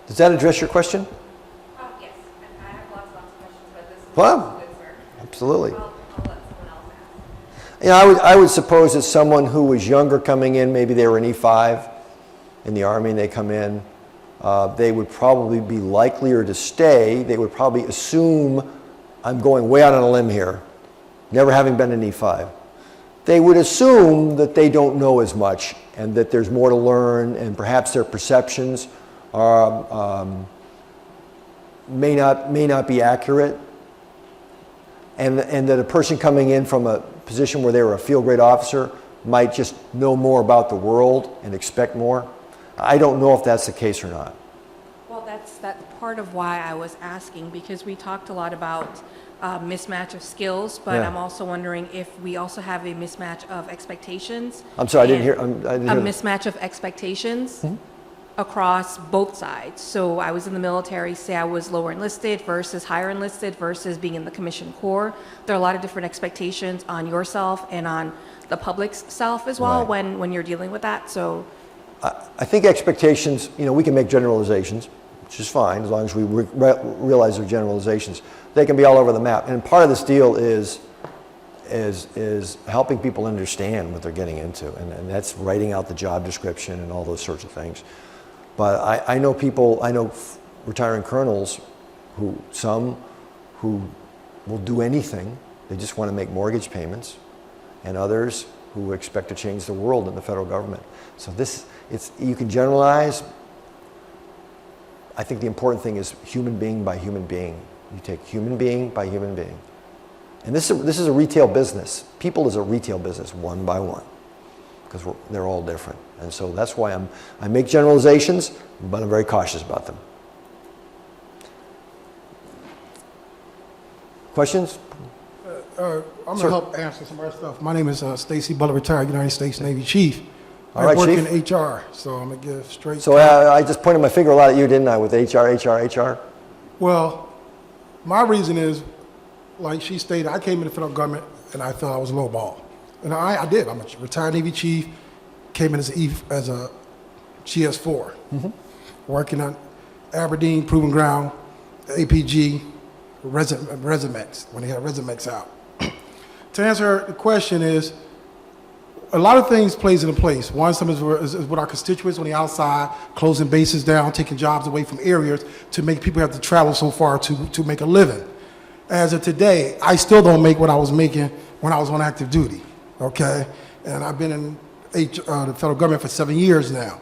Does that address your question? Yes, and I have lots of questions, but this is Well, good, sir. absolutely. I'll let someone else ask. I would suppose that someone who was younger coming in, maybe they were an E5 in the Army and they come in, they would probably be likelier to stay. They would probably assume, I'm going way out on a limb here, never having been an E5. They would assume that they don't know as much and that there's more to learn, and perhaps their perceptions may not be accurate, and that a person coming in from a position where they were a field grade officer might just know more about the world and expect more. I don't know if that's the case or not. Well, that's part of why I was asking, because we talked a lot about mismatch of skills, but Yeah. I'm also wondering if we also have a mismatch of expectations. I'm sorry, I didn't hear. and I didn't a hear. mismatch of expectations across both sides. So I was in the military, say I was lower enlisted versus higher enlisted versus being in the commissioned corps. There are a lot of different expectations on yourself and on the public's self as well Right. when you're dealing with that. So I think expectations, we can make generalizations, which is fine as long as we realize they're generalizations. They can be all over the map. And part of this deal is helping people understand what they're getting into. And that's writing out the job description and all those sorts of things. But I know retiring colonels who will do anything. They just want to make mortgage payments. And others who expect to change the world in the federal government. So you can generalize. I think the important thing is human being by human being. You take human being by human being. And this is a retail business. People is a retail business, one by one, because they're all different. And so that's why I make generalizations, but I'm very cautious about them. Questions? I'm going Sir. to help answer some of our stuff. My name is Stacy Butler, retired United States Navy Chief. All I right, work Chief. in HR, so I'm going to give straight. So I just pointed my finger a lot at you, didn't I, with HR? Well, my reason is, like she stated, I came in the federal government and I felt I was lowball. And I did. I'm a retired Navy Chief, came in as a GS4, working on Aberdeen, Proving Ground, APG, Resumex, when they had Resumex out. To answer the question is, a lot of things plays into place. One, some is with our constituents on the outside, closing bases down, taking jobs away from areas to make people have to travel so far to make a living. As of today, I still don't make what I was making when I was on active duty, okay? And I've been in the federal government for 7 years now.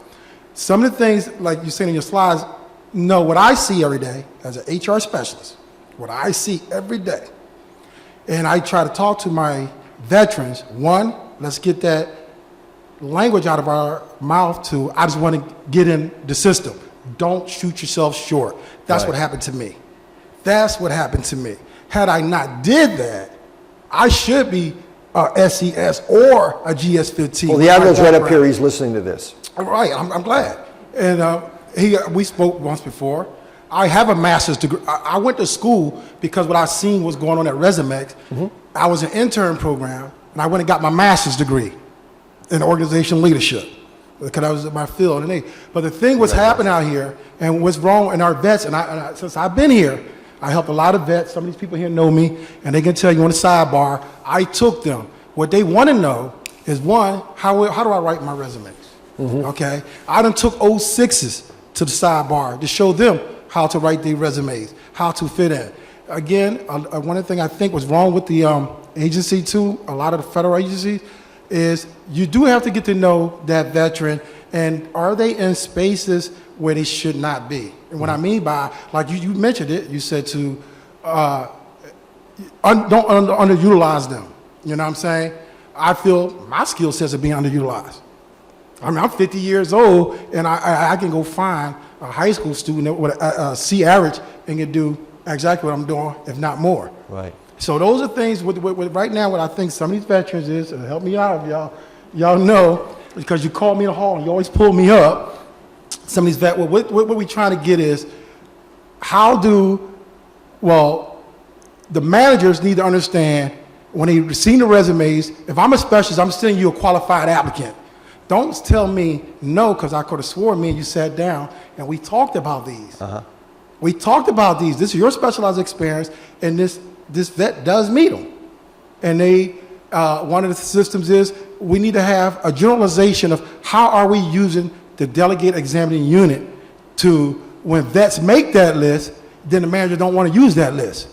Some of the things, like you said in your slides, know what I see every day as an HR specialist, what I see every day, and I try to talk to my veterans. One, let's get that language out of our mouth to, I just want to get in the system. Don't shoot yourself short. That's what happened to me. That's what happened to me. Had I not did that, I should be a SES or a GS-15. Well, the Admiral's right up here. He's listening to this. Right, I'm glad. And we spoke once before. I have a master's degree. I went to school because what I seen was going on at Resumex. I was an intern program, and I went and got my master's degree in organizational leadership because I was in my field. But the thing what's happening out here and what's wrong in our vets, and since I've been here, I helped a lot of vets. Some of these people here know me, and they can tell you on the sidebar, I took them. What they want to know is, one, how do I write my resumes? Okay? I done took 06s to the sidebar to show them how to write their resumes, how to fit in. Again, one of the things I think was wrong with the agency too, a lot of the federal agencies, is you do have to get to know that veteran, and are they in spaces where they should not be? And what I mean by, like you mentioned it, you said to don't underutilize them. You know what I'm saying? I feel my skill sets are being underutilized. I mean, I'm 50 years old, and I can go find a high school student with a C average and can do exactly what I'm doing, if not more. Right. So those are things with right now, what I think some of these veterans is, and help me out, y'all know, because you call me in the hall and you always pull me up. Some of these vets, what we're trying to get is, the managers need to understand when they receive the resumes, if I'm a specialist, I'm sending you a qualified applicant. Don't tell me no, because I could have sworn me and you sat down and we talked about these. We talked about these. This is your specialized experience, and this vet does meet them. And one of the systems is we need to have a generalization of how are we using the delegate examining unit to, when vets make that list, then the manager don't want to use that list.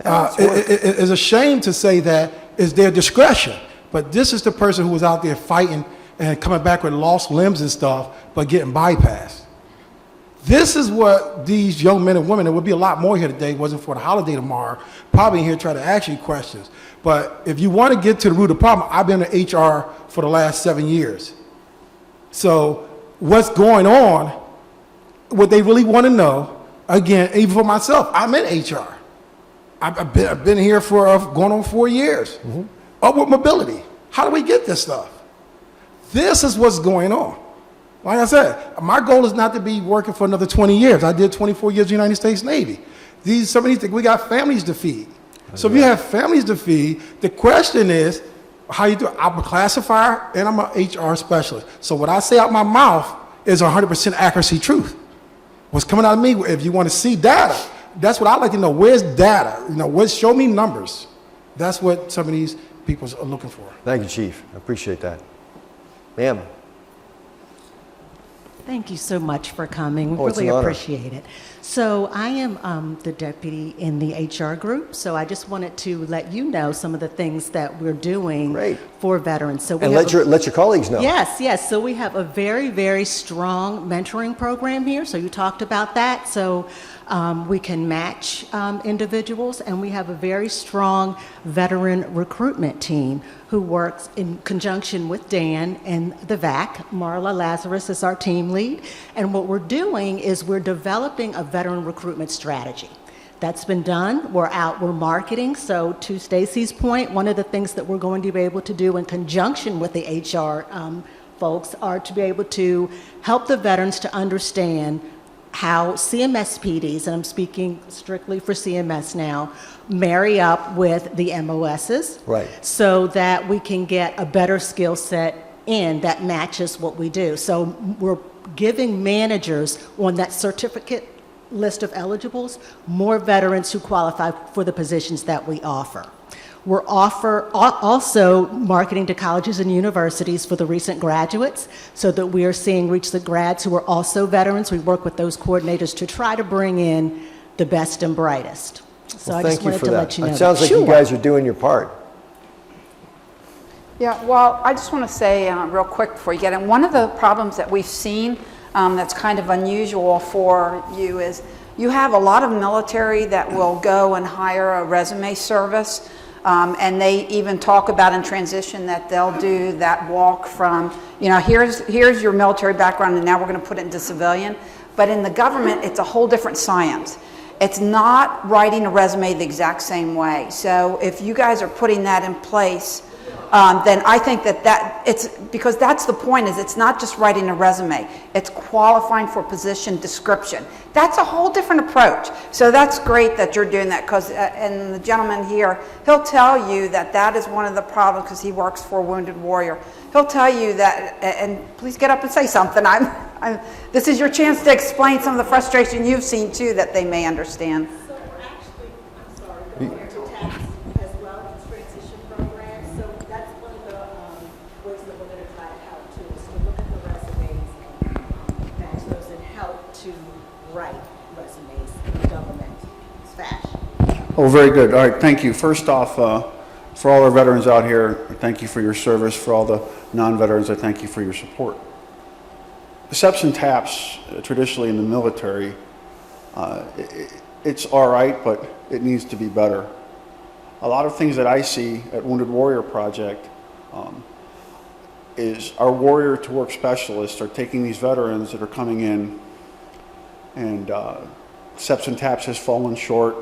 It's a shame to say that it's their discretion, but this is the person who was out there fighting and coming back with lost limbs and stuff, but getting bypassed. This is what these young men and women, there would be a lot more here today, wasn't for the holiday tomorrow, probably in here trying to ask you questions. But if you want to get to the root of the problem, I've been in HR for the last 7 years. So what's going on, what they really want to know, again, even for myself, I'm in HR. I've been here for going on 4 years. Upward mobility. How do we get this stuff? This is what's going on. Like I said, my goal is not to be working for another 20 years. I did 24 years in the United States Navy. Some of these things, we got families to feed. So if you have families to feed, the question is, how you do it? I'm a classifier and I'm an HR specialist. So what I say out my mouth is 100% accuracy truth. What's coming out of me, if you want to see data, that's what I like to know. Where's data? Show me numbers. That's what some of these people are looking for. Thank you, Chief. I appreciate that. Ma'am. Thank you so much for coming. Oh, it's really an honor. appreciate it. So I am the deputy in the HR group. So I just wanted to let you know some of the things that we're doing Great. for veterans. So we And have let your colleagues know. Yes. So we have a very, very strong mentoring program here. So you talked about that. So we can match individuals, and we have a very strong veteran recruitment team who works in conjunction with Dan and the VAC. Marla Lazarus is our team lead. And what we're doing is we're developing a veteran recruitment strategy. That's been done. We're marketing. So to Stacy's point, one of the things that we're going to be able to do in conjunction with the HR folks are to be able to help the veterans to understand how CMS PDs, and I'm speaking strictly for CMS now, marry up with the MOSs. Right. So that we can get a better skill set in that matches what we do. So we're giving managers on that certificate list of eligibles more veterans who qualify for the positions that we offer. We're also marketing to colleges and universities for the recent graduates so that we are seeing reach the grads who are also veterans. We work with those coordinators to try to bring in the best and brightest. So I just wanted to let you know. It sounds like you guys are doing your part. Yeah, well, I just want to say real quick before you get in, one of the problems that we've seen that's kind of unusual for you is you have a lot of military that will go and hire a resume service, and they even talk about in transition that they'll do that walk from, you know, here's your military background and now we're going to put it into civilian. But in the government, it's a whole different science. It's not writing a resume the exact same way. So if you guys are putting that in place, then I think that it's because that's the point, is it's not just writing a resume, it's qualifying for position description. That's a whole different approach. So that's great that you're doing that, because and the gentleman here, he'll tell you that that is one of the problems, because he works for Wounded Warrior. He'll tell you that, and please get up and say something. This is your chance to explain some of the frustration you've seen too, that they may understand. So actually, I'm sorry, the American Tax as well as transition programs. So that's one of the ways that we're going to try to help too, is to look at the resumes and match those and help to write resumes in the government fashion. Oh, very good. All right, thank you. First off, for all our veterans out here, thank you for your service. For all the non-veterans, I thank you for your support. The SEPs and TAPs, traditionally in the military, it's all right, but it needs to be better. A lot of things that I see at Wounded Warrior Project is our Warrior to Work specialists are taking these veterans that are coming in, and SEPs and TAPs has fallen short.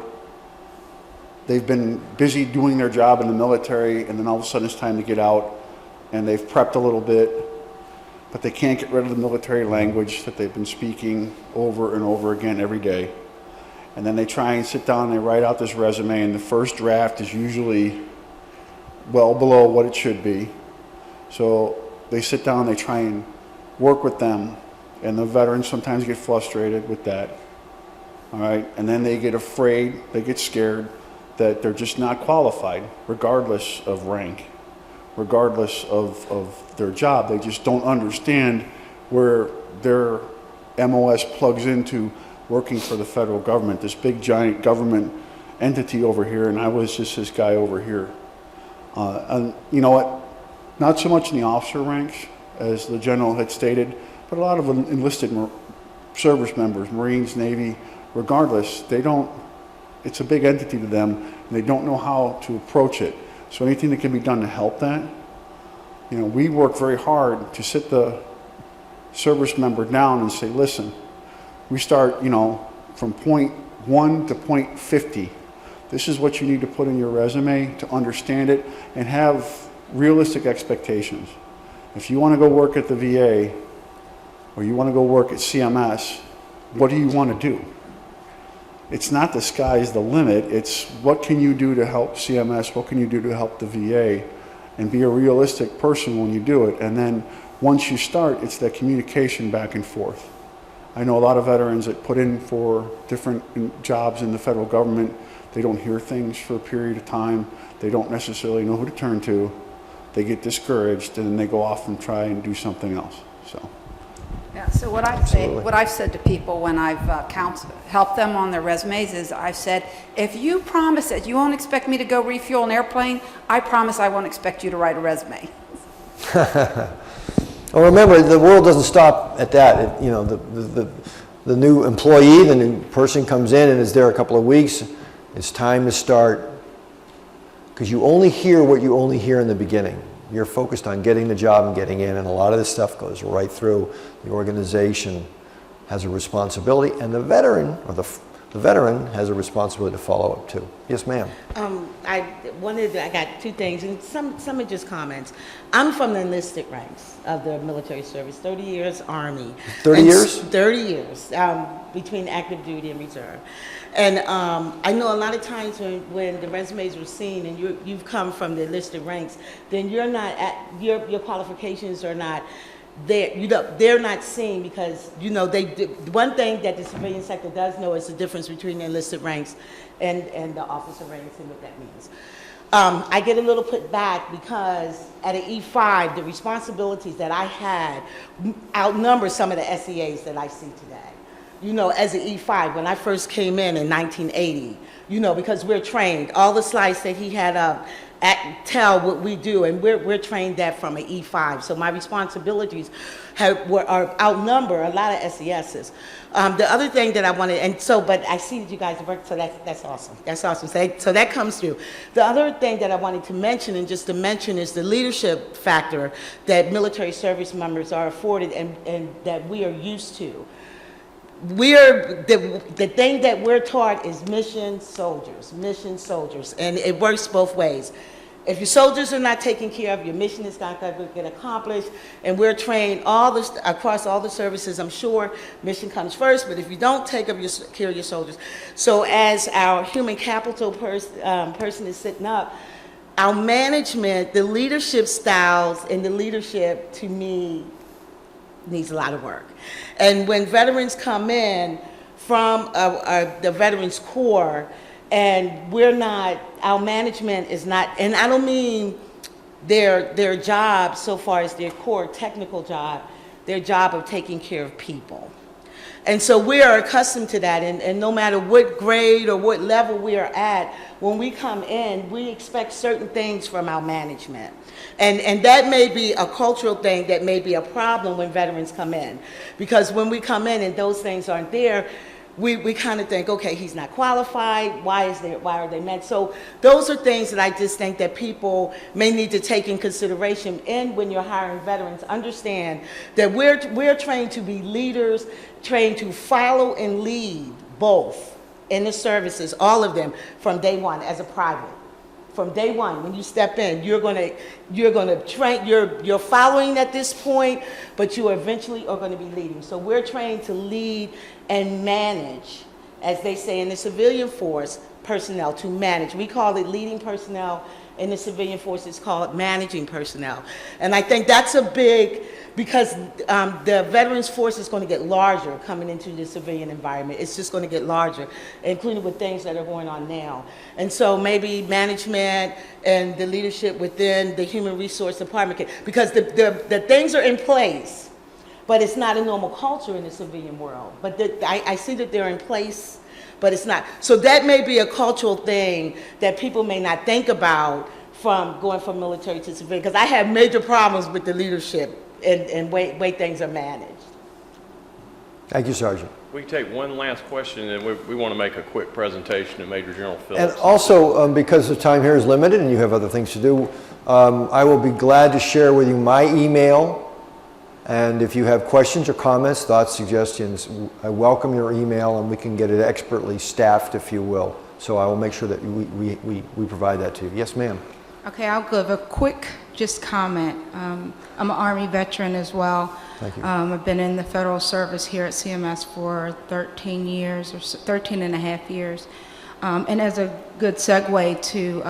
They've been busy doing their job in the military, and then all of a sudden it's time to get out, and they've prepped a little bit, but they can't get rid of the military language that they've been speaking over and over again every day. And then they try and sit down and they write out this resume, and the first draft is usually well below what it should be. So they sit down, they try and work with them, and the veterans sometimes get frustrated with that. All right, and then they get afraid, they get scared that they're just not qualified, regardless of rank, regardless of their job. They just don't understand where their MOS plugs into working for the federal government, this big giant government entity over here, and I was just this guy over here. And you know what? Not so much in the officer ranks, as the general had stated, but a lot of enlisted service members, Marines, Navy, regardless, they don't, it's a big entity to them, and they don't know how to approach it. So anything that can be done to help that, you know, we work very hard to sit the service member down and say, listen, we start, you know, from point 1 to point 50. This is what you need to put in your resume to understand it and have realistic expectations. If you want to go work at the VA or you want to go work at CMS, what do you want to do? It's not the sky's the limit. It's what can you do to help CMS? What can you do to help the VA? And be a realistic person when you do it. And then once you start, it's that communication back and forth. I know a lot of veterans that put in for different jobs in the federal government. They don't hear things for a period of time. They don't necessarily know who to turn to. They get discouraged, and then they go off and try and do something else. So. Yeah, so what I've said to people when I've helped them on their resumes is I've said, if you promise that you won't expect me to go refuel an airplane, I promise I won't expect you to write a resume. Well, remember, the world doesn't stop at that. You know, the new employee, the new person comes in and is there a couple of weeks. It's time to start, because you only hear what you only hear in the beginning. You're focused on getting the job and getting in, and a lot of this stuff goes right through. The organization has a responsibility, and the veteran, or the veteran has a responsibility to follow up too. Yes, ma'am. I got two things, and some are just comments. I'm from the enlisted ranks of the military service, 30 years Army. 30 years? 30 years, between active duty and reserve. And I know a lot of times when the resumes were seen and you've come from the enlisted ranks, then you're not your qualifications are not there. They're not seen because, you know, one thing that the civilian sector does know is the difference between the enlisted ranks and the officer ranks and what that means. I get a little put back because at an E5, the responsibilities that I had outnumber some of the SEAs that I see today. You know, as an E5, when I first came in 1980, you know, because we're trained, all the slides that he had up, tell what we do, and we're trained that from an E5. So my responsibilities are outnumber a lot of SESs. The other thing that I wanted, but I see that you guys work, so that's awesome. That's awesome. So that comes through. The other thing that I wanted to mention, and just to mention, is the leadership factor that military service members are afforded and that we are used to. The thing that we're taught is mission soldiers, and it works both ways. If your soldiers are not taken care of, your mission is not going to get accomplished, and we're trained across all the services. I'm sure mission comes first, but if you don't take care of your soldiers, so as our human capital person is sitting up, our management, the leadership styles, and the leadership, to me, needs a lot of work. And when veterans come in from the Veterans Corps, and our management is not, and I don't mean their job so far as their core technical job, their job of taking care of people. And so we are accustomed to that, and no matter what grade or what level we are at, when we come in, we expect certain things from our management. And that may be a cultural thing that may be a problem when veterans come in. Because when we come in and those things aren't there, we kind of think, okay, he's not qualified, why are they met? So those are things that I just think that people may need to take in consideration. And when you're hiring veterans, understand that we're trained to be leaders, trained to follow and lead both in the services, all of them, from day one as a private. From day one, when you step in, you're gonna train, you're following at this point, but you eventually are gonna be leading. So we're trained to lead and manage, as they say in the civilian force, personnel, to manage. We call it leading personnel. In the civilian force, it's called managing personnel. And I think that's a big, because the veterans force is going to get larger coming into the civilian environment. It's just going to get larger, including with things that are going on now. And so maybe management and the leadership within the human resource department, because the things are in place, but it's not a normal culture in the civilian world. But I see that they're in place, but it's not. So that may be a cultural thing that people may not think about from going from military to civilian, because I have major problems with the leadership and way things are managed. Thank you, Sergeant. We can take one last question, and we want to make a quick presentation to Major General Phillips. And also, because the time here is limited and you have other things to do, I will be glad to share with you my email. And if you have questions or comments, thoughts, suggestions, I welcome your email, and we can get it expertly staffed, if you will. So I will make sure that we provide that to you. Yes, ma'am. Okay, I'll give a quick comment. I'm an Army veteran as well. Thank you. I've been in the federal service here at CMS for 13 years, or 13 and a half years. And as a good segue to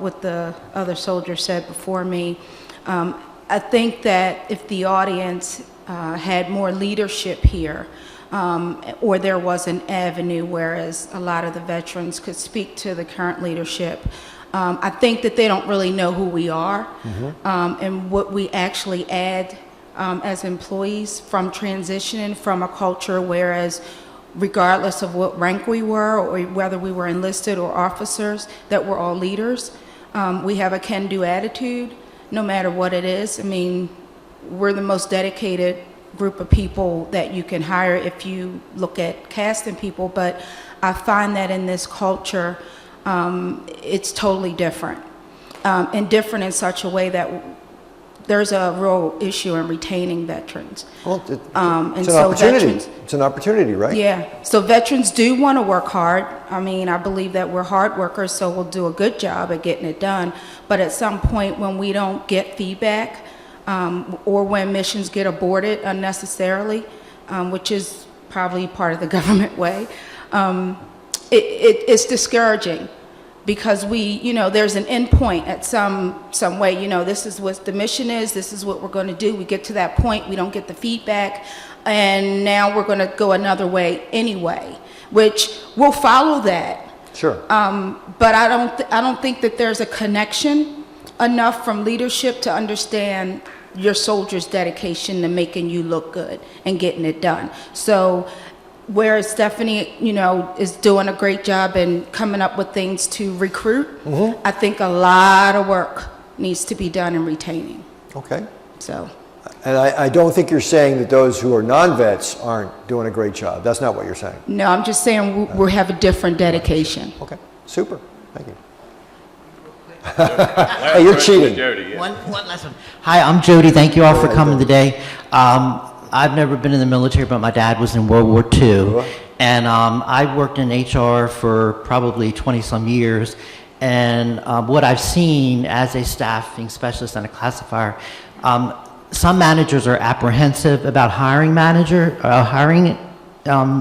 what the other soldier said before me, I think that if the audience had more leadership here, or there was an avenue whereas a lot of the veterans could speak to the current leadership, I think that they don't really know who we are, and what we actually add as employees from transitioning from a culture whereas regardless of what rank we were or whether we were enlisted or officers, that we're all leaders. We have a can-do attitude no matter what it is. I mean, we're the most dedicated group of people that you can hire if you look at casting people, but I find that in this culture, it's totally different, and different in such a way that there's a real issue in retaining veterans. Well, it's an so opportunity. veterans- It's an opportunity, right? Yeah, so veterans do want to work hard. I mean, I believe that we're hard workers, so we'll do a good job at getting it done. But at some point when we don't get feedback, or when missions get aborted unnecessarily, which is probably part of the government way, it's discouraging. Because there's an end point at some way, this is what the mission is, this is what we're going to do. We get to that point, we don't get the feedback, and now we're going to go another way anyway, which we'll follow that. Sure. But I don't think that there's a connection enough from leadership to understand your soldiers' dedication to making you look good and getting it done. So whereas Stephanie, you know, is doing a great job in coming up with things to recruit, I think a lot of work needs to be done in retaining. Okay. So, And I don't think you're saying that those who are non-vets aren't doing a great job. That's not what you're saying. no, I'm just saying we have a different dedication. Okay, super. Thank you. Hey, you're cheating. Jody, yeah. One last one. Hi, I'm Jody. Thank you all for coming today. I've never been in the military, but my dad was in World War II. And I worked in HR for probably 20-some years. And what I've seen as a staffing specialist and a classifier, some managers are apprehensive about hiring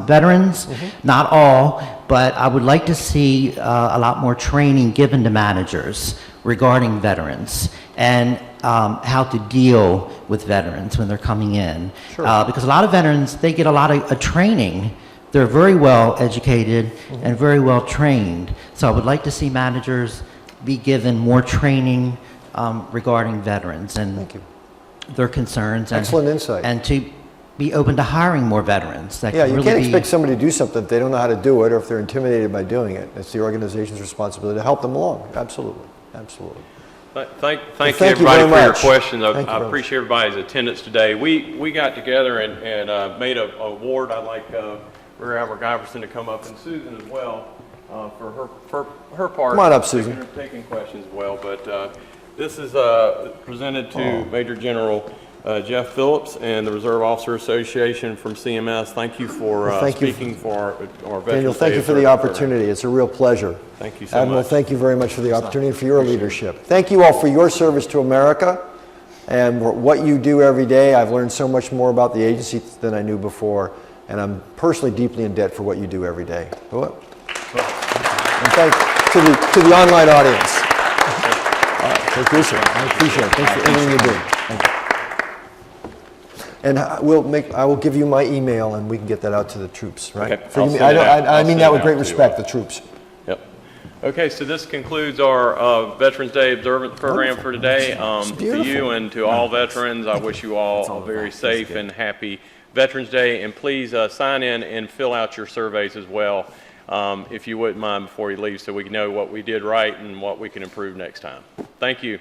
veterans. Not all, but I would like to see a lot more training given to managers regarding veterans and how to deal with veterans when they're coming in. Because a lot of veterans, they get a lot of training. They're very well educated and very well trained. So I would like to see managers be given more training regarding veterans and their concerns. Excellent insight. And to be open to hiring more veterans. That Yeah, can you really can't be- expect somebody to do something if they don't know how to do it or if they're intimidated by doing it. It's the organization's responsibility to help them along. Absolutely, absolutely. Thank thank you, you everybody, very for your much. questions. Thank you I very much. appreciate everybody's attendance today. We got together and made an award. I'd like Rear Admiral Giverson to come up, and Susan as well, for her part. Come on up, Susan. Taking questions as well. But this is presented to Major General Jeff Phillips and the Reserve Officer Association from CMS. Thank you for Thank you. speaking for our Veterans Daniel, thank Day you for the Observance opportunity. It's a real pleasure. Thank you so Admiral, much. thank you very much for the opportunity and for your leadership. Thank you all for your service to America and what you do every day. I've learned so much more about the agency than I knew before, and I'm personally deeply in debt for what you do every day. And thanks to the online audience. Thank you, sir. I appreciate it. Thanks for everything you're doing. Thank you. And I will give you my email, and we can get that out to the troops, right? Okay, For I'll you- send it out. I I'll mean send that it with out great to, respect, the troops. Yep. Okay, so this concludes our Veterans Day Observance Program for today. To beautiful. you and to all veterans, I wish you all a very safe and happy Veterans Day. And please sign in and fill out your surveys as well, if you wouldn't mind, before you leave, so we can know what we did right and what we can improve next time. Thank you.